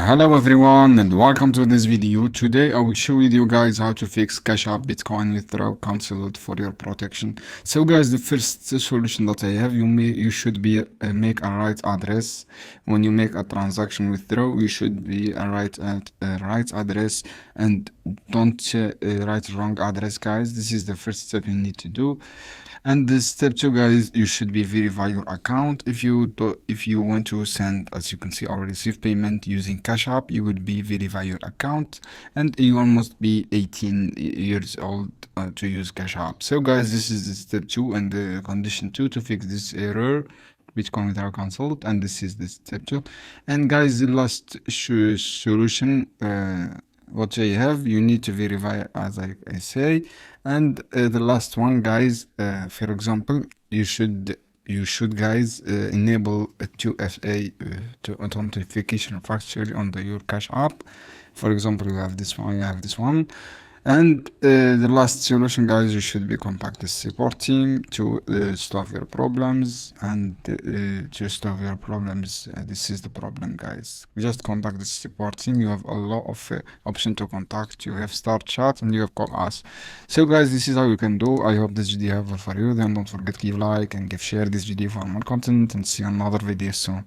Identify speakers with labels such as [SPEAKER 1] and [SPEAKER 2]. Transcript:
[SPEAKER 1] Hello everyone and welcome to this video. Today I will show you guys how to fix Cash App Bitcoin withdrawal cancelled for your protection. So guys, the first solution that I have, you should be make a right address. When you make a transaction withdraw, you should be right at right address and don't write wrong address, guys. This is the first step you need to do. And the step two, guys, you should be verify your account. If you want to send, as you can see, or receive payment using Cash App, you would be verify your account, and you must be 18 years old to use Cash App. So, guys, this is the step two and the condition two to fix this error. Bitcoin withdrawal cancelled, and this is the step two. And guys, the last solution. What I have, you need to verify as I say. And the last one, guys, for example, you should guys enable a 2FA to authentication factor on your Cash App. For example, you have this one, you have this one. And the last solution, guys, you should be contact the support team to solve your problems. And to solve your problems, this is the problem, guys. Just contact the support team. You have a lot of option to contact. You have start chat and you have call us. So, guys, this is how you can do. I hope this video helpful for you. Then don't forget to give like and give share this video for more content, and see you in another video soon.